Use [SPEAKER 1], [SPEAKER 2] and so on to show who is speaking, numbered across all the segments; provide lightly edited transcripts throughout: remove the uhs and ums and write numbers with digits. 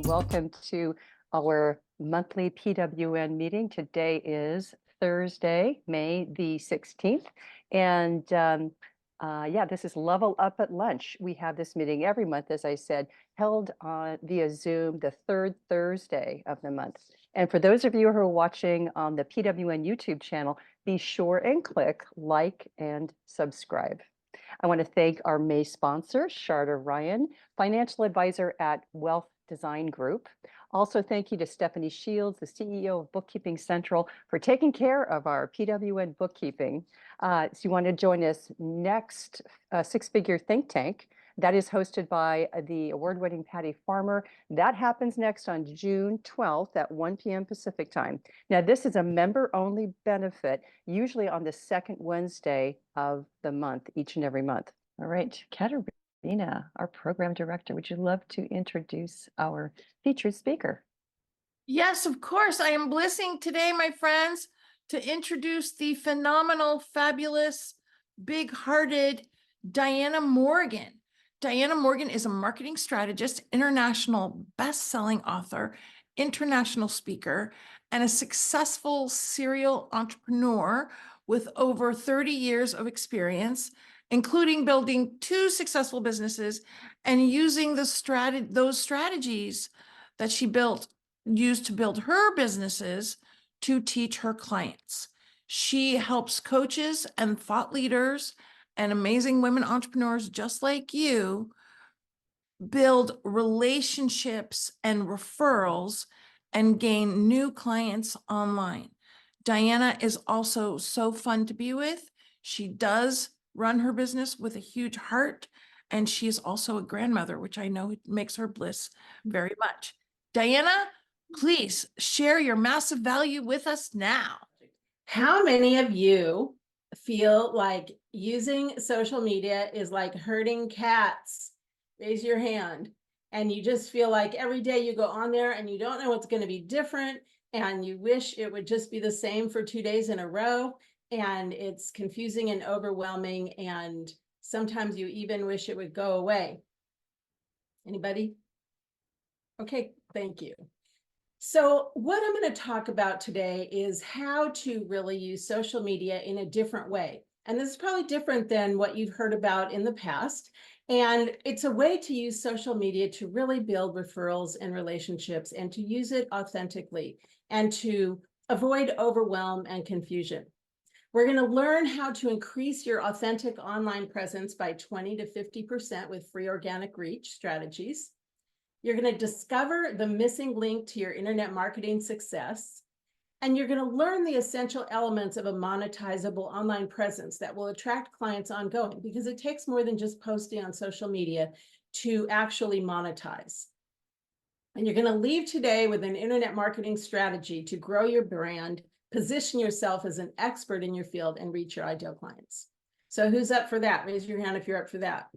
[SPEAKER 1] welcome to our monthly PWN meeting. Today is Thursday, May the 16th. And yeah, this is Level Up at Lunch. We have this meeting every month, as I said, held via Zoom the third Thursday of the month. And for those of you who are watching on the PWN YouTube channel, be sure and click like and subscribe. I want to thank our May sponsor, Charter Ryan, financial advisor at Wealth Design Group. Also, thank you to Stephanie Shields, the CEO of Bookkeeping Central, for taking care of our PWN bookkeeping. So you want to join us next six-figure think tank. That is hosted by the award-winning Patty Farmer. That happens next on June 12th at 1 p.m. Pacific time. Now, this is a member-only benefit, usually on the second Wednesday of the month, each and every month. All right, Katerina, our program director, would you love to introduce our featured speaker?
[SPEAKER 2] Yes, of course. I am blessing today, my friends, to introduce the phenomenal, fabulous, big-hearted Diana Morgan. Diana Morgan is a marketing strategist, international best-selling author, international speaker, and a successful serial entrepreneur with over 30 years of experience, including building 2 successful businesses and using those strategies that she used to build her businesses to teach her clients. She helps coaches and thought leaders and amazing women entrepreneurs just like you build relationships and referrals and gain new clients online. Diana is also so fun to be with. She does run her business with a huge heart, and she is also a grandmother, which I know makes her bliss very much. Diana, please share your massive value with us now.
[SPEAKER 3] How many of you feel like using social media is like herding cats? Raise your hand. And you just feel like every day you go on there and you don't know what's going to be different, and you wish it would just be the same for 2 days in a row, and it's confusing and overwhelming, and sometimes you even wish it would go away. Anybody? Okay, thank you. So what I'm going to talk about today is how to really use social media in a different way. And this is probably different than what you've heard about in the past. And it's a way to use social media to really build referrals and relationships, and to use it authentically, and to avoid overwhelm and confusion. We're going to learn how to increase your authentic online presence by 20 to 50% with free organic reach strategies. You're going to discover the missing link to your internet marketing success. And you're going to learn the essential elements of a monetizable online presence that will attract clients ongoing, because it takes more than just posting on social media to actually monetize. And you're going to leave today with an internet marketing strategy to grow your brand, position yourself as an expert in your field, and reach your ideal clients. So who's up for that? Raise your hand if you're up for that.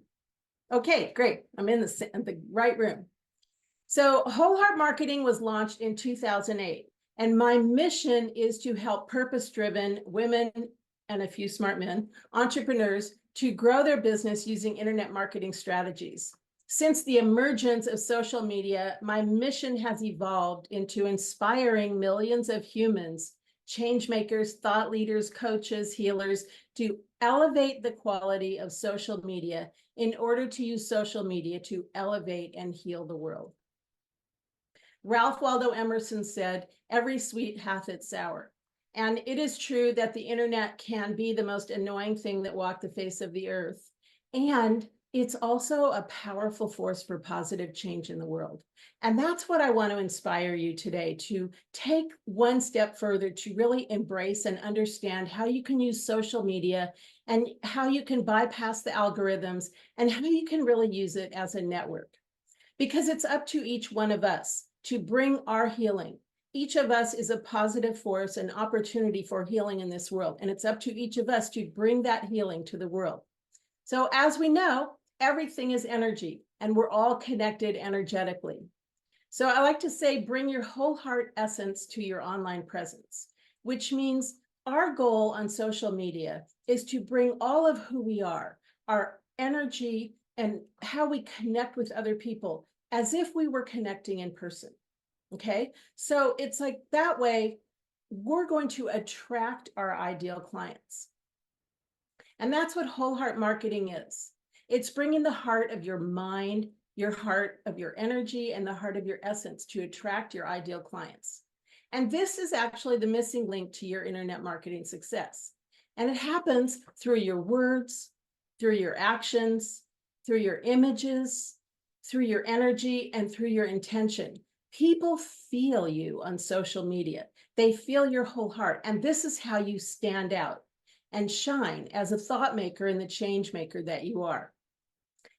[SPEAKER 3] Okay, great. I'm in the right room. So Whole Heart Marketing was launched in 2008, and my mission is to help purpose-driven women and a few smart men, entrepreneurs, to grow their business using internet marketing strategies. Since the emergence of social media, my mission has evolved into inspiring millions of humans, change makers, thought leaders, coaches, healers, to elevate the quality of social media in order to use social media to elevate and heal the world. Ralph Waldo Emerson said, "Every sweet hath its sour." And it is true that the internet can be the most annoying thing that walked the face of the earth. And it's also a powerful force for positive change in the world. And that's what I want to inspire you today, to take one step further, to really embrace and understand how you can use social media, and how you can bypass the algorithms, and how you can really use it as a network. Because it's up to each one of us to bring our healing. Each of us is a positive force, an opportunity for healing in this world. And it's up to each of us to bring that healing to the world. So as we know, everything is energy, and we're all connected energetically. So I like to say, bring your whole heart essence to your online presence, which means our goal on social media is to bring all of who we are, our energy, and how we connect with other people, as if we were connecting in person. Okay, so it's like that way we're going to attract our ideal clients. And that's what whole heart marketing is. It's bringing the heart of your mind, your heart of your energy, and the heart of your essence to attract your ideal clients. And this is actually the missing link to your internet marketing success. And it happens through your words, through your actions, through your images, through your energy, and through your intention. People feel you on social media. They feel your whole heart. And this is how you stand out and shine as a thought maker and the change maker that you are.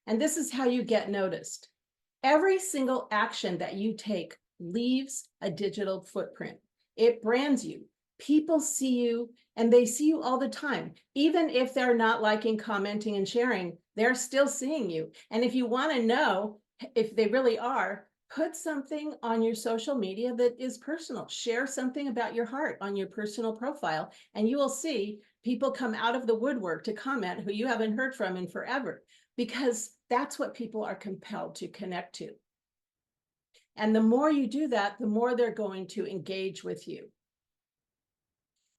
[SPEAKER 3] And this is how you get noticed. Every single action that you take leaves a digital footprint. It brands you. People see you, and they see you all the time. Even if they're not liking, commenting, and sharing, they're still seeing you. And if you want to know if they really are, put something on your social media that is personal. Share something about your heart on your personal profile, and you will see people come out of the woodwork to comment who you haven't heard from in forever, because that's what people are compelled to connect to. And the more you do that, the more they're going to engage with you.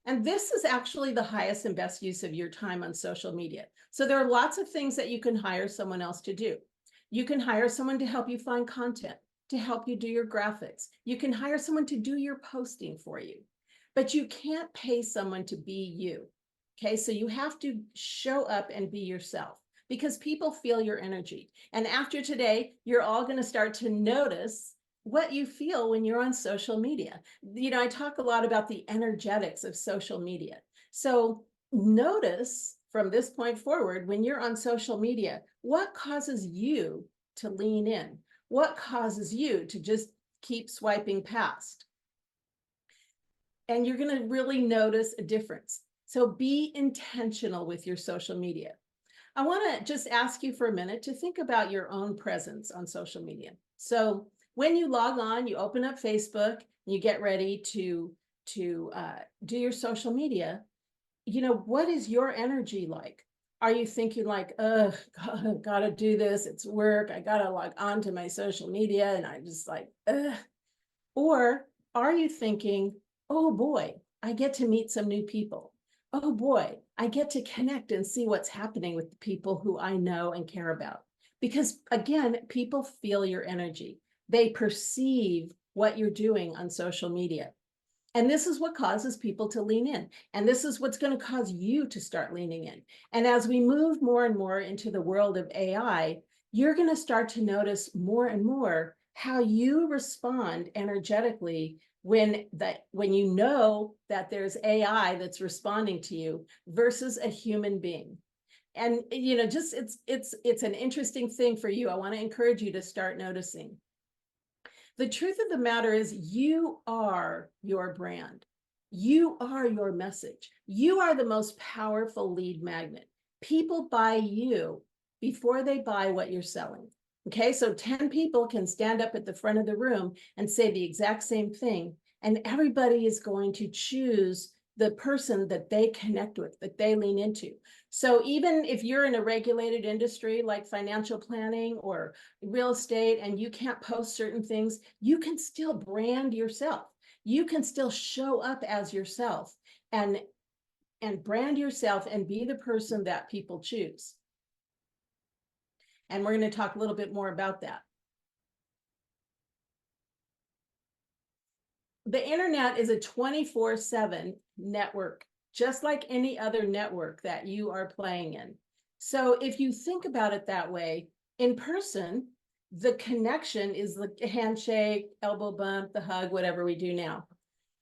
[SPEAKER 3] And this is actually the highest and best use of your time on social media. So there are lots of things that you can hire someone else to do. You can hire someone to help you find content, to help you do your graphics. You can hire someone to do your posting for you, but you can't pay someone to be you. Okay, so you have to show up and be yourself, because people feel your energy. And after today, you're all going to start to notice what you feel when you're on social media. You know, I talk a lot about the energetics of social media. So notice from this point forward, when you're on social media, what causes you to lean in? What causes you to just keep swiping past? And you're going to really notice a difference. So be intentional with your social media. I want to just ask you for a minute to think about your own presence on social media. So when you log on, you open up Facebook, and you get ready to do your social media, you know, what is your energy like? Are you thinking like, oh, gotta do this, it's work, I gotta log on to my social media, and I just like, ugh. Or are you thinking, oh boy, I get to meet some new people. Oh boy, I get to connect and see what's happening with the people who I know and care about. Because again, people feel your energy. They perceive what you're doing on social media. And this is what causes people to lean in. And this is what's going to cause you to start leaning in. And as we move more and more into the world of AI, you're going to start to notice more and more how you respond energetically when you know that there's AI that's responding to you versus a human being. And you know, just it's an interesting thing for you. I want to encourage you to start noticing. The truth of the matter is, you are your brand. You are your message. You are the most powerful lead magnet. People buy you before they buy what you're selling. Okay, so 10 people can stand up at the front of the room and say the exact same thing, and everybody is going to choose the person that they connect with, that they lean into. So even if you're in a regulated industry like financial planning or real estate and you can't post certain things, you can still brand yourself. You can still show up as yourself and brand yourself and be the person that people choose. And we're going to talk a little bit more about that. The internet is a 24/7 network, just like any other network that you are playing in. So if you think about it that way, in person, the connection is the handshake, elbow bump, the hug, whatever we do now.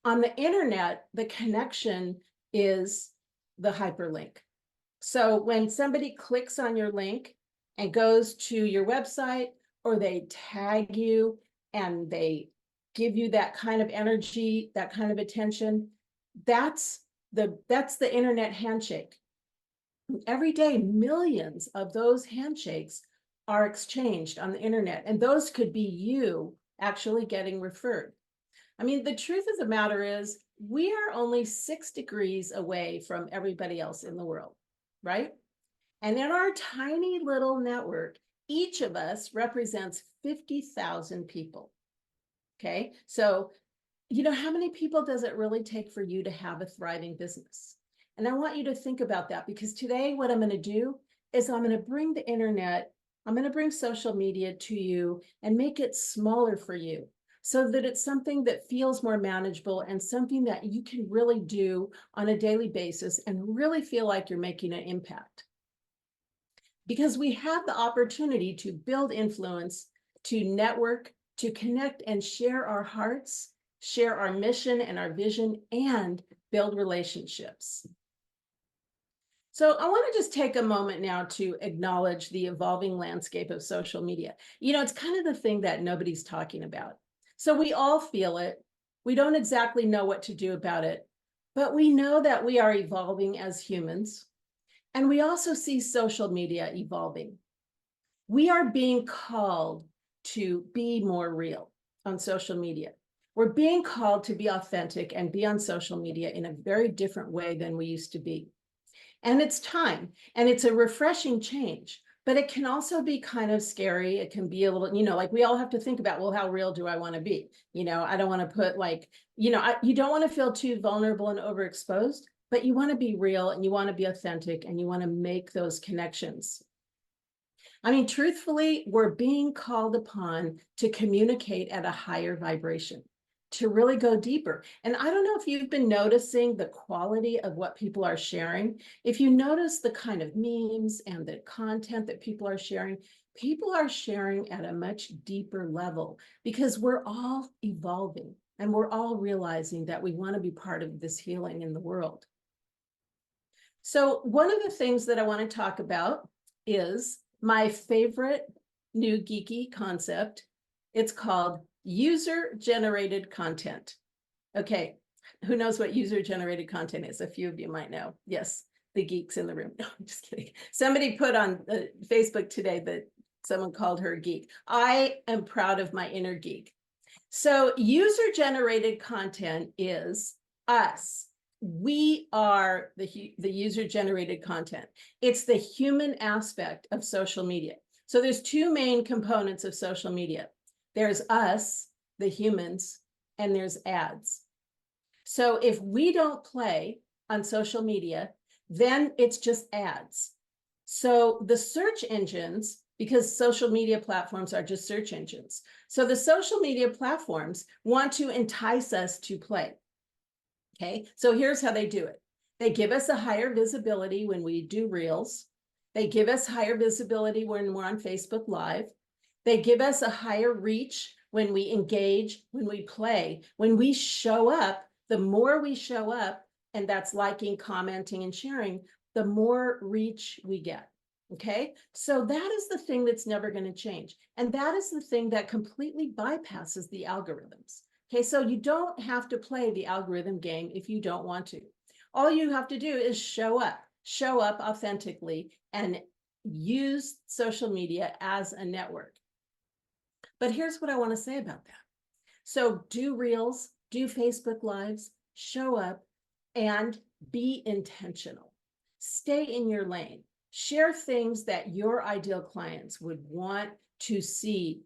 [SPEAKER 3] On the internet, the connection is the hyperlink. So when somebody clicks on your link and goes to your website, or they tag you and they give you that kind of energy, that kind of attention, that's the internet handshake. Every day, millions of those handshakes are exchanged on the internet, and those could be you actually getting referred. I mean, the truth of the matter is, we are only 6 degrees away from everybody else in the world, right? And in our tiny little network, each of us represents 50,000 people. Okay, so how many people does it really take for you to have a thriving business? And I want you to think about that, because today what I'm going to do is I'm going to bring the internet, I'm going to bring social media to you and make it smaller for you, so that it's something that feels more manageable and something that you can really do on a daily basis and really feel like you're making an impact. Because we have the opportunity to build influence, to network, to connect and share our hearts, share our mission and our vision, and build relationships. So I want to just take a moment now to acknowledge the evolving landscape of social media. It's kind of the thing that nobody's talking about. So we all feel it. We don't exactly know what to do about it, but we know that we are evolving as humans. And we also see social media evolving. We are being called to be more real on social media. We're being called to be authentic and be on social media in a very different way than we used to be. And it's time, and it's a refreshing change, but it can also be kind of scary. It can be a little, like we all have to think about, well, how real do I want to be? I don't want to put you don't want to feel too vulnerable and overexposed, but you want to be real and you want to be authentic and you want to make those connections. I mean, truthfully, we're being called upon to communicate at a higher vibration, to really go deeper. And I don't know if you've been noticing the quality of what people are sharing. If you notice the kind of memes and the content that people are sharing at a much deeper level, because we're all evolving and we're all realizing that we want to be part of this healing in the world. So one of the things that I want to talk about is my favorite new geeky concept. It's called user-generated content. Okay, who knows what user-generated content is? A few of you might know. Yes, the geeks in the room. No, I'm just kidding. Somebody put on Facebook today that someone called her a geek. I am proud of my inner geek. So user-generated content is us. We are the user-generated content. It's the human aspect of social media. So there's two main components of social media. There's us, the humans, and there's ads. So if we don't play on social media, then it's just ads. So the search engines, because social media platforms are just search engines. So the social media platforms want to entice us to play. Okay, so here's how they do it. They give us a higher visibility when we do reels. They give us higher visibility when we're on Facebook Live. They give us a higher reach when we engage, when we play, when we show up. The more we show up, and that's liking, commenting, and sharing, the more reach we get. Okay, so that is the thing that's never going to change. And that is the thing that completely bypasses the algorithms. Okay, so you don't have to play the algorithm game if you don't want to. All you have to do is show up authentically, and use social media as a network. But here's what I want to say about that. So do reels, do Facebook Lives, show up, and be intentional. Stay in your lane. Share things that your ideal clients would want to see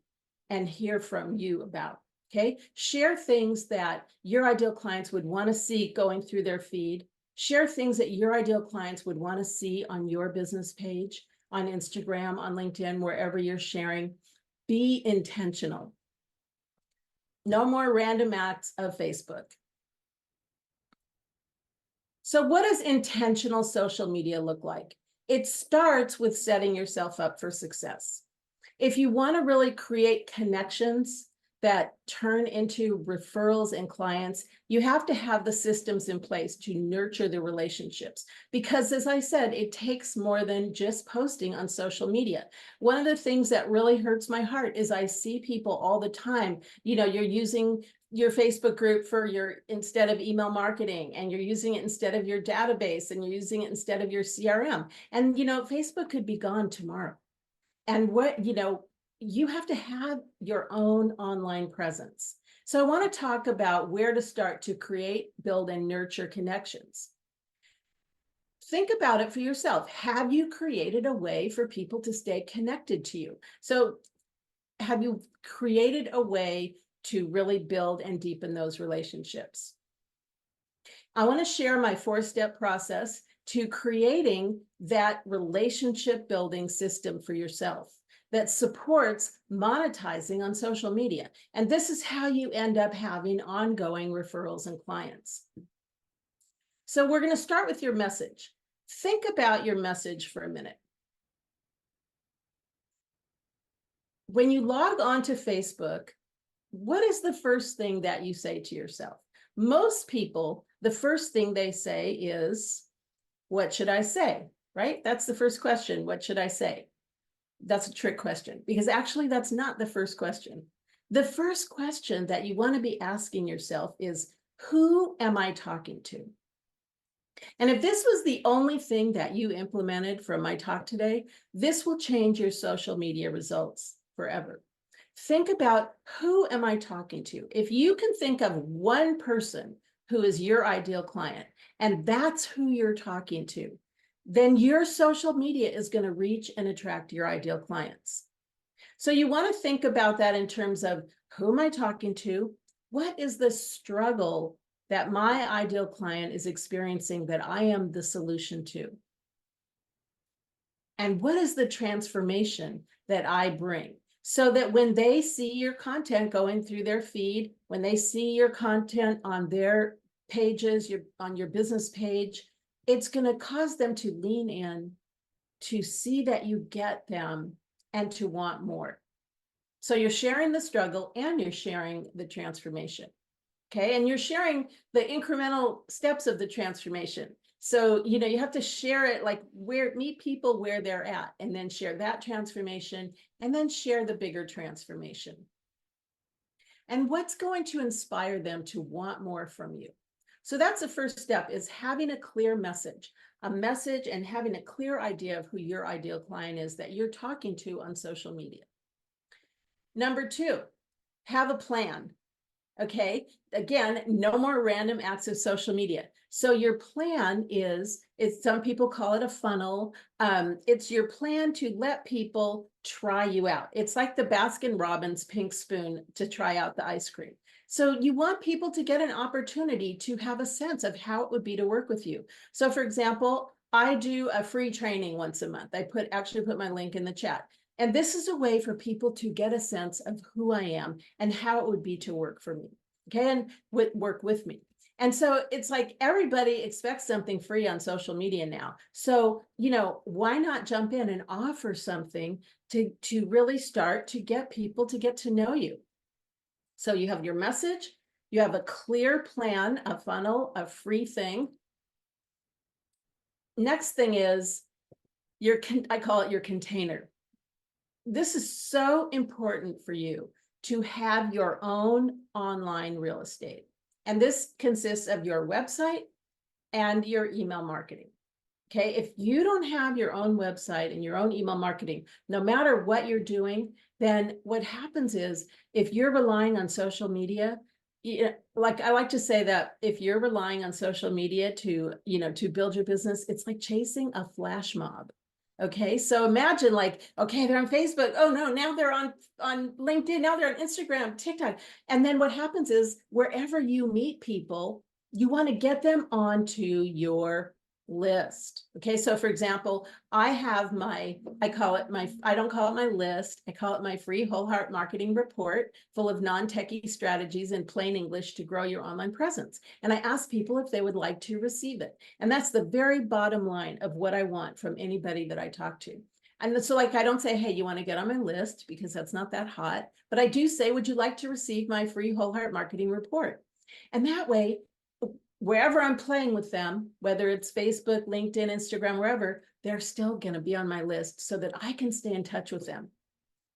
[SPEAKER 3] and hear from you about. Okay, share things that your ideal clients would want to see going through their feed. Share things that your ideal clients would want to see on your business page, on Instagram, on LinkedIn, wherever you're sharing. Be intentional. No more random acts of Facebook. So what does intentional social media look like? It starts with setting yourself up for success. If you want to really create connections that turn into referrals and clients, you have to have the systems in place to nurture the relationships. Because as I said, it takes more than just posting on social media. One of the things that really hurts my heart is I see people all the time, you're using your Facebook group for instead of email marketing, and you're using it instead of your database, and you're using it instead of your CRM. And, Facebook could be gone tomorrow. And you have to have your own online presence. So I want to talk about where to start to create, build, and nurture connections. think about it for yourself. Have you created a way for people to stay connected to you? So have you created a way to really build and deepen those relationships? I want to share my 4-step process to creating that relationship building system for yourself that supports monetizing on social media. And this is how you end up having ongoing referrals and clients. So we're going to start with your message. Think about your message for a minute. When you log on to Facebook, what is the first thing that you say to yourself? Most people, the first thing they say is, what should I say? Right? That's the first question. What should I say? That's a trick question, because actually that's not the first question. The first question that you want to be asking yourself is, who am I talking to? And if this was the only thing that you implemented from my talk today, this will change your social media results forever. Think about, who am I talking to? If you can think of one person who is your ideal client, and that's who you're talking to, then your social media is going to reach and attract your ideal clients. So you want to think about that in terms of, who am I talking to? What is the struggle that my ideal client is experiencing that I am the solution to? And what is the transformation that I bring? So that when they see your content going through their feed, when they see your content on their pages, on your business page, it's going to cause them to lean in, to see that you get them, and to want more. So you're sharing the struggle and you're sharing the transformation. Okay, and you're sharing the incremental steps of the transformation. So, you have to share it, like, meet people where they're at, and then share that transformation, and then share the bigger transformation. And what's going to inspire them to want more from you? So that's the first step, is having a clear message, and having a clear idea of who your ideal client is that you're talking to on social media. Number 2, have a plan. Okay, again, no more random acts of social media. So your plan is some people call it a funnel. It's your plan to let people try you out. It's like the Baskin-Robbins pink spoon to try out the ice cream. So you want people to get an opportunity to have a sense of how it would be to work with you. So for example, I do a free training once a month. I actually put my link in the chat. And this is a way for people to get a sense of who I am and how it would be to work for me, okay, and work with me. And so it's like everybody expects something free on social media now. So, why not jump in and offer something to really start to get people to get to know you? So you have your message, you have a clear plan, a funnel, a free thing. Next thing is I call it your container. This is so important for you to have your own online real estate. And this consists of your website and your email marketing. Okay, if you don't have your own website and your own email marketing, no matter what you're doing, then what happens is, if you're relying on social media, like I like to say that if you're relying on social media to build your business, it's like chasing a flash mob. Okay, so imagine, like, okay, they're on Facebook. Oh no, now they're on LinkedIn. Now they're on Instagram, TikTok. And then what happens is, wherever you meet people, you want to get them onto your list. Okay, so for example, I have I don't call it my list. I call it my free whole heart marketing report, full of non-techie strategies in plain English to grow your online presence. And I ask people if they would like to receive it. And that's the very bottom line of what I want from anybody that I talk to. And so, like, I don't say, hey, you want to get on my list, because that's not that hot. But I do say, would you like to receive my free whole heart marketing report? And that way, wherever I'm playing with them, whether it's Facebook, LinkedIn, Instagram, wherever, they're still going to be on my list so that I can stay in touch with them.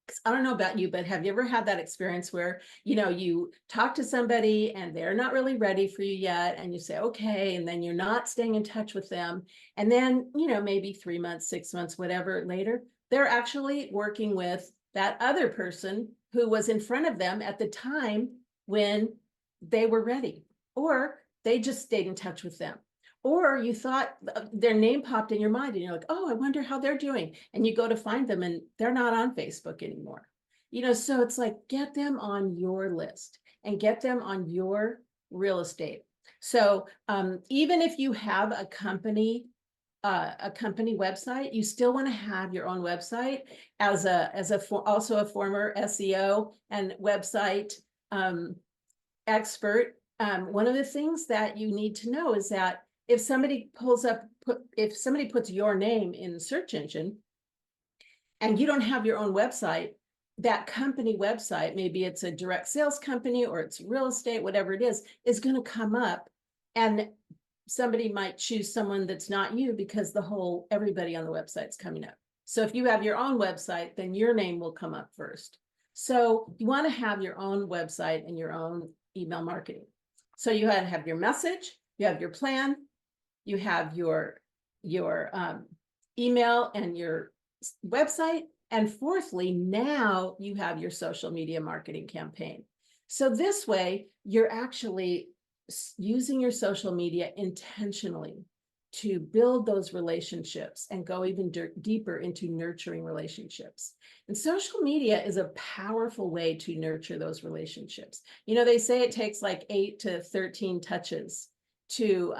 [SPEAKER 3] Because I don't know about you, but have you ever had that experience where, you talk to somebody and they're not really ready for you yet, and you say, okay, and then you're not staying in touch with them. And then, maybe 3 months, 6 months, whatever later, they're actually working with that other person who was in front of them at the time when they were ready, or they just stayed in touch with them. Or you thought their name popped in your mind and you're like, oh, I wonder how they're doing. And you go to find them and they're not on Facebook anymore. So it's like, get them on your list and get them on your real estate. So even if you have a company website, you still want to have your own website also a former SEO and website expert. One of the things that you need to know is that if somebody puts your name in the search engine and you don't have your own website, that company website, maybe it's a direct sales company or it's real estate, whatever it is going to come up, and somebody might choose someone that's not you because everybody on the website's coming up. So if you have your own website, then your name will come up first. So you want to have your own website and your own email marketing. So you have your message, you have your plan, you have your email and your website, and fourthly, now you have your social media marketing campaign. So this way, you're actually using your social media intentionally to build those relationships and go even deeper into nurturing relationships. And social media is a powerful way to nurture those relationships. They say it takes like 8 to 13 touches to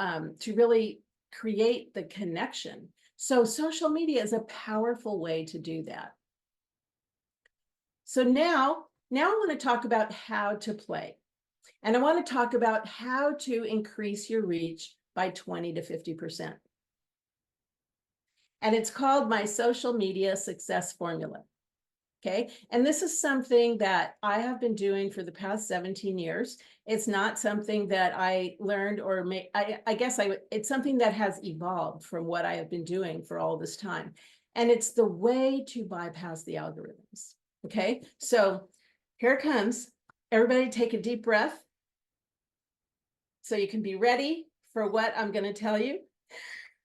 [SPEAKER 3] really create the connection. So social media is a powerful way to do that. So now I want to talk about how to play. And I want to talk about how to increase your reach by 20 to 50%. And it's called my social media success formula. Okay. And this is something that I have been doing for the past 17 years. It's not something that I learned it's something that has evolved from what I have been doing for all this time. And it's the way to bypass the algorithms. Okay. So here it comes. Everybody take a deep breath so you can be ready for what I'm going to tell you.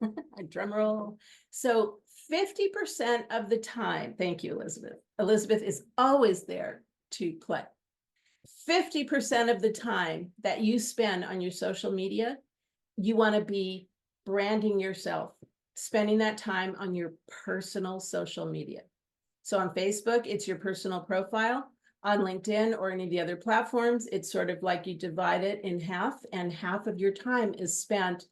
[SPEAKER 3] A drum roll. So 50% of the time, thank you, Elizabeth. Elizabeth is always there to play. 50% of the time that you spend on your social media, you want to be branding yourself, spending that time on your personal social media. So on Facebook, it's your personal profile. On LinkedIn or any of the other platforms, it's sort of like you divide it in half, and half of your time is spent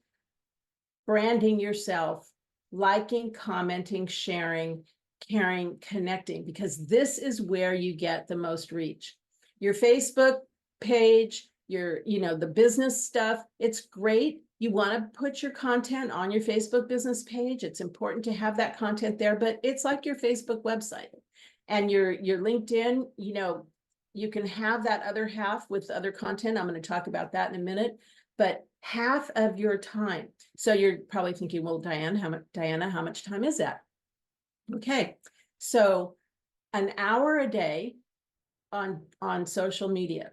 [SPEAKER 3] branding yourself, liking, commenting, sharing, caring, connecting, because this is where you get the most reach. Your Facebook page, the business stuff, it's great. You want to put your content on your Facebook business page. It's important to have that content there, but it's like your Facebook website. And your LinkedIn, you can have that other half with other content. I'm going to talk about that in a minute, but half of your time. So you're probably thinking, well, Diana, how much time is that? Okay. So an hour a day on social media.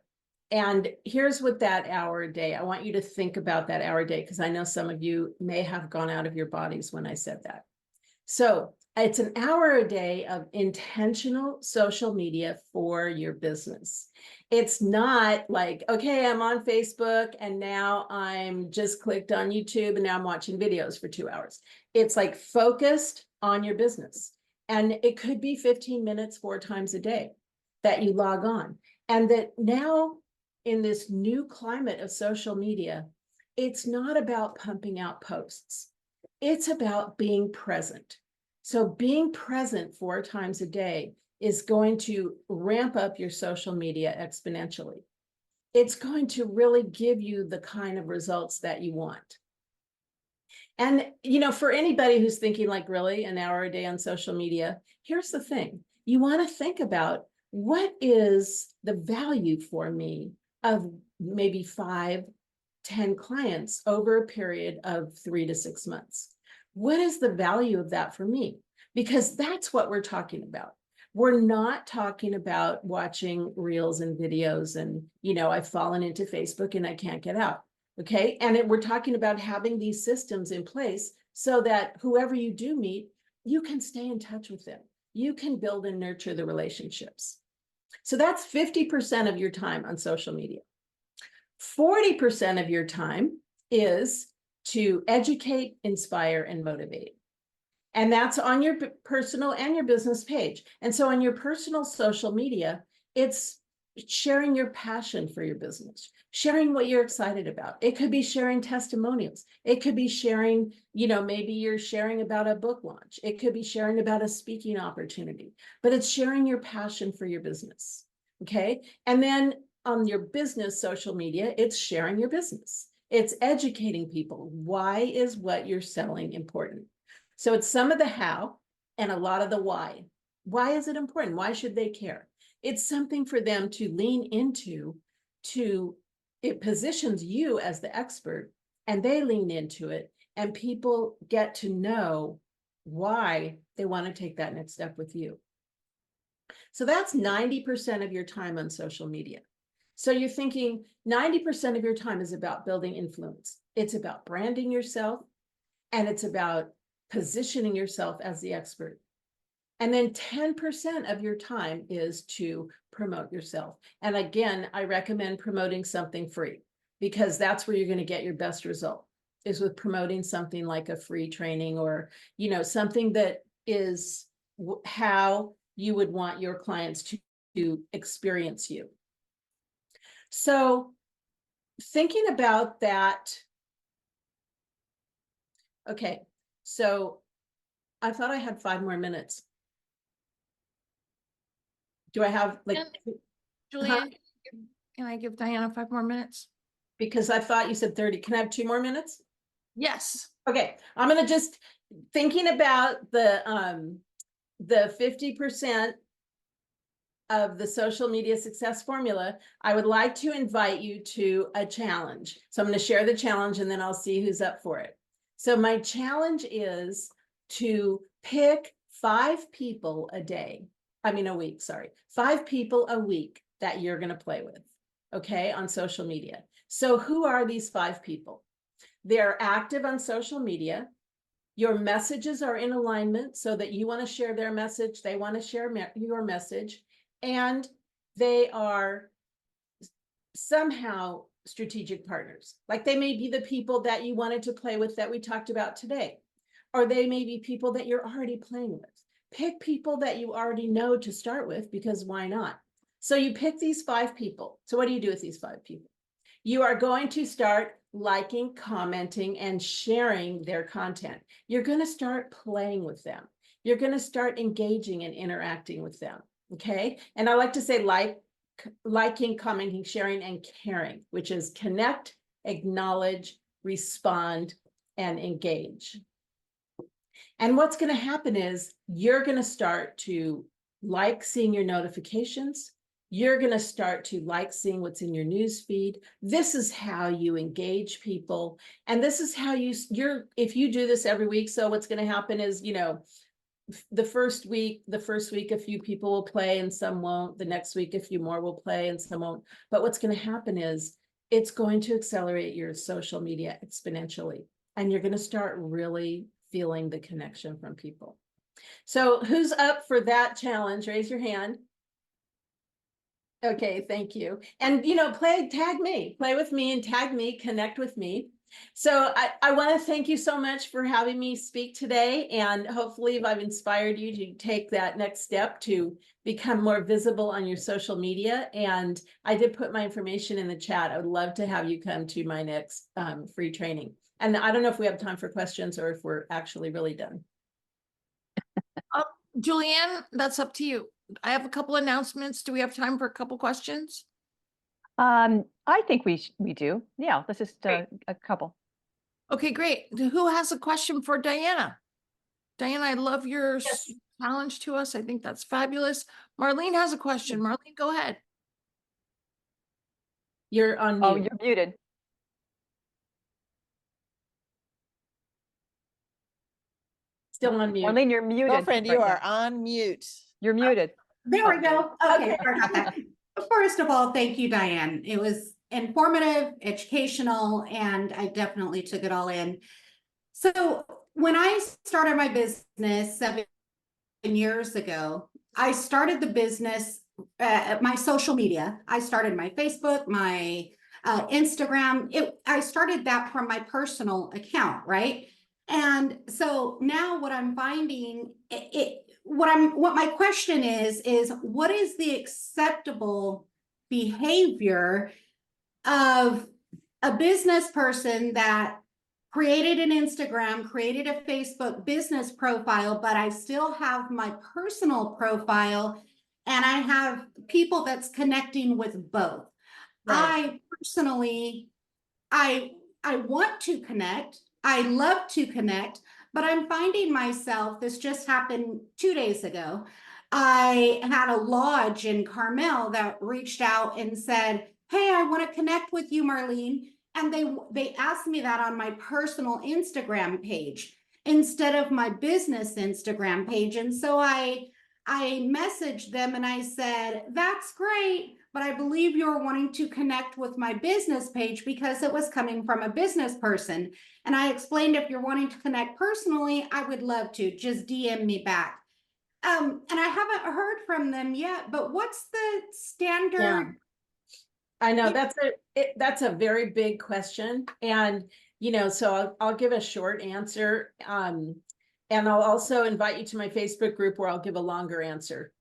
[SPEAKER 3] And here's what that hour a day, I want you to think about that hour a day, because I know some of you may have gone out of your bodies when I said that. So it's an hour a day of intentional social media for your business. It's not like, okay, I'm on Facebook and now I'm just clicked on YouTube and now I'm watching videos for 2 hours. It's like focused on your business. And it could be 15 minutes 4 times a day that you log on. And that now in this new climate of social media, it's not about pumping out posts. It's about being present. So being present 4 times a day is going to ramp up your social media exponentially. It's going to really give you the kind of results that you want. And, for anybody who's thinking like, really, an hour a day on social media, here's the thing. You want to think about, what is the value for me of maybe 5, 10 clients over a period of 3 to 6 months? What is the value of that for me? Because that's what we're talking about. We're not talking about watching reels and videos and, I've fallen into Facebook and I can't get out. Okay. And we're talking about having these systems in place so that whoever you do meet, you can stay in touch with them. You can build and nurture the relationships. So that's 50% of your time on social media. 40% of your time is to educate, inspire, and motivate. And that's on your personal and your business page. And so on your personal social media, it's sharing your passion for your business, sharing what you're excited about. It could be sharing testimonials. It could be sharing, maybe you're sharing about a book launch. It could be sharing about a speaking opportunity, but it's sharing your passion for your business. Okay. And then on your business social media, it's sharing your business. It's educating people. Why is what you're selling important? So it's some of the how and a lot of the why. Why is it important? Why should they care? It's something for them to lean into, it positions you as the expert, and they lean into it, and people get to know why they want to take that next step with you. So that's 90% of your time on social media. So you're thinking 90% of your time is about building influence. It's about branding yourself, and it's about positioning yourself as the expert. And then 10% of your time is to promote yourself. And again, I recommend promoting something free, because that's where you're going to get your best result, is with promoting something like a free training, or, something that is how you would want your clients to experience you. So thinking about that. Okay, so I thought I had 5 more minutes. Do I have
[SPEAKER 2] Julianne, can I give Diana 5 more minutes?
[SPEAKER 3] Because I thought you said 30. Can I have 2 more minutes?
[SPEAKER 2] Yes.
[SPEAKER 3] Okay, I'm gonna just thinking about the 50% of the social media success formula. I would like to invite you to a challenge. So I'm going to share the challenge, and then I'll see who's up for it. So my challenge is to pick 5 people a week, 5 people a week that you're going to play with, okay, on social media. So who are these 5 people? They're active on social media. Your messages are in alignment, so that you want to share their message, they want to share your message, and they are somehow strategic partners. Like, they may be the people that you wanted to play with that we talked about today, or they may be people that you're already playing with. Pick people that you already know to start with, because why not? So you pick these 5 people. So what do you do with these 5 people? You are going to start liking, commenting, and sharing their content. You're going to start playing with them. You're going to start engaging and interacting with them. Okay. And I like to say liking, commenting, sharing, and caring, which is connect, acknowledge, respond, and engage. And what's going to happen is you're going to start to like seeing your notifications. You're going to start to like seeing what's in your news feed. This is how you engage people. And this is how if you do this every week. So what's going to happen is, the first week, a few people will play and some won't. The next week, a few more will play and some won't. But what's going to happen is it's going to accelerate your social media exponentially. And you're going to start really feeling the connection from people. So who's up for that challenge? Raise your hand. Okay, thank you. And, play with me and tag me, connect with me. So I want to thank you so much for having me speak today. And hopefully I've inspired you to take that next step to become more visible on your social media. And I did put my information in the chat. I would love to have you come to my next free training. And I don't know if we have time for questions or if we're actually really done.
[SPEAKER 2] Julianne, that's up to you. I have a couple announcements. Do we have time for a couple questions?
[SPEAKER 1] I think we do. Yeah, let's just a couple.
[SPEAKER 2] Okay, great. Who has a question for Diana? Diana, I love your challenge to us. I think that's fabulous. Marlene has a question. Marlene, go ahead.
[SPEAKER 3] You're on mute.
[SPEAKER 1] Oh, you're muted.
[SPEAKER 3] Still on mute.
[SPEAKER 1] Marlene, you're muted.
[SPEAKER 4] Girlfriend, you are on mute.
[SPEAKER 1] You're muted.
[SPEAKER 5] There we go. Okay, sorry about that. First of all, thank you, Diane. It was informative, educational, and I definitely took it all in. So when I started my business 7 years ago, I started the business, my social media. I started my Facebook, my Instagram. I started that from my personal account, right? And so now what I'm finding, what my question is what is the acceptable behavior of a business person that created an Instagram, created a Facebook business profile, but I still have my personal profile and I have people that's connecting with both.
[SPEAKER 3] Right.
[SPEAKER 5] I personally, I want to connect. I love to connect, but I'm finding myself, this just happened 2 days ago. I had a lodge in Carmel that reached out and said, "Hey, I want to connect with you, Marlene." And they asked me that on my personal Instagram page instead of my business Instagram page. And so I messaged them and I said, "That's great, but I believe you're wanting to connect with my business page," because it was coming from a business person. And I explained, if you're wanting to connect personally, I would love to just DM me back. And I haven't heard from them yet, but what's the standard?
[SPEAKER 3] I know that's a very big question. And, so I'll give a short answer. And I'll also invite you to my Facebook group where I'll give a longer answer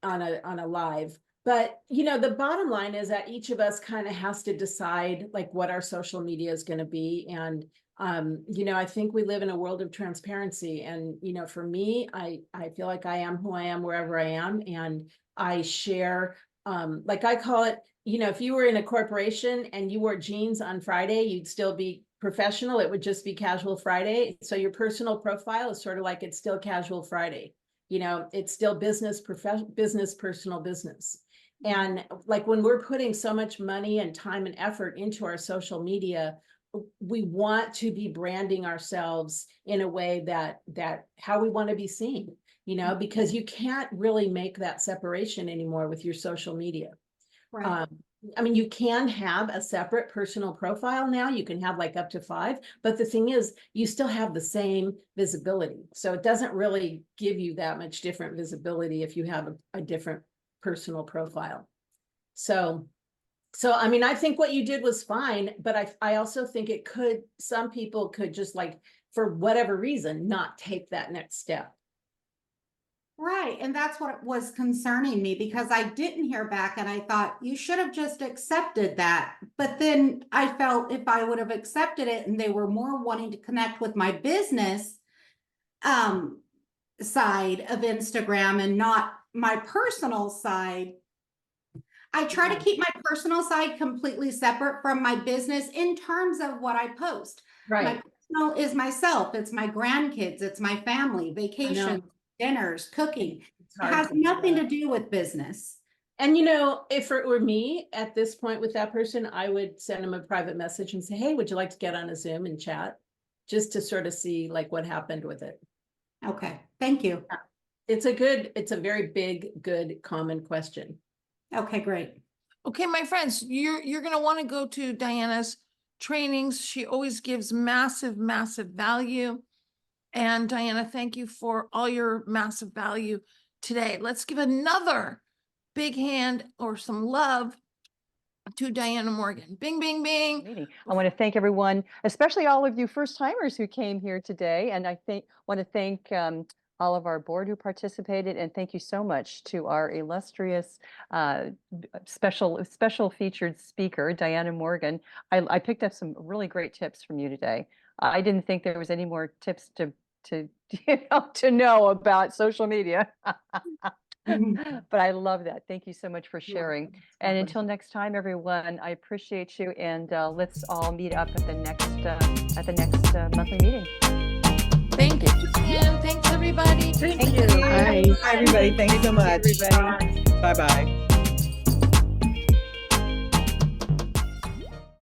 [SPEAKER 3] on a live. But, the bottom line is that each of us kind of has to decide like what our social media is going to be. And, I think we live in a world of transparency. And, for me, I feel like I am who I am wherever I am. And I share, like I call it, if you were in a corporation and you wore jeans on Friday, you'd still be professional. It would just be casual Friday. So your personal profile is sort of like, it's still casual Friday. It's still business, personal business. And like when we're putting so much money and time and effort into our social media, we want to be branding ourselves in a way that how we want to be seen, because you can't really make that separation anymore with your social media.
[SPEAKER 5] Right.
[SPEAKER 3] You can have a separate personal profile now. You can have like up to 5, but the thing is, you still have the same visibility. So it doesn't really give you that much different visibility if you have a different personal profile. So I think what you did was fine, but I also think some people could just like, for whatever reason, not take that next step.
[SPEAKER 5] Right. And that's what was concerning me, because I didn't hear back and I thought you should have just accepted that. But then I felt if I would have accepted it and they were more wanting to connect with my business side of Instagram and not my personal side, I try to keep my personal side completely separate from my business in terms of what I post.
[SPEAKER 3] Right.
[SPEAKER 5] My personal is myself. It's my grandkids. It's my family, vacations, dinners, cooking. It has nothing to do with business.
[SPEAKER 3] And, if it were me at this point with that person, I would send them a private message and say, "Hey, would you like to get on a Zoom and chat?" Just to sort of see like what happened with it.
[SPEAKER 5] Okay. Thank you.
[SPEAKER 3] It's a very big, good, common question.
[SPEAKER 5] Okay, great.
[SPEAKER 2] Okay, my friends, you're going to want to go to Diana's trainings. She always gives massive, massive value. And Diana, thank you for all your massive value today. Let's give another big hand or some love to Diana Morgan. Bing, bing, bing.
[SPEAKER 1] I want to thank everyone, especially all of you first timers who came here today. And I want to thank all of our board who participated, and thank you so much to our illustrious special featured speaker, Diana Morgan. I picked up some really great tips from you today. I didn't think there was any more tips to know about social media. But I love that. Thank you so much for sharing. And until next time, everyone, I appreciate you, and let's all meet up at the next monthly meeting.
[SPEAKER 2] Thank you. And thanks everybody.
[SPEAKER 4] Thank you. Hi, everybody. Thanks so much.
[SPEAKER 1] Everybody.
[SPEAKER 4] Bye-bye.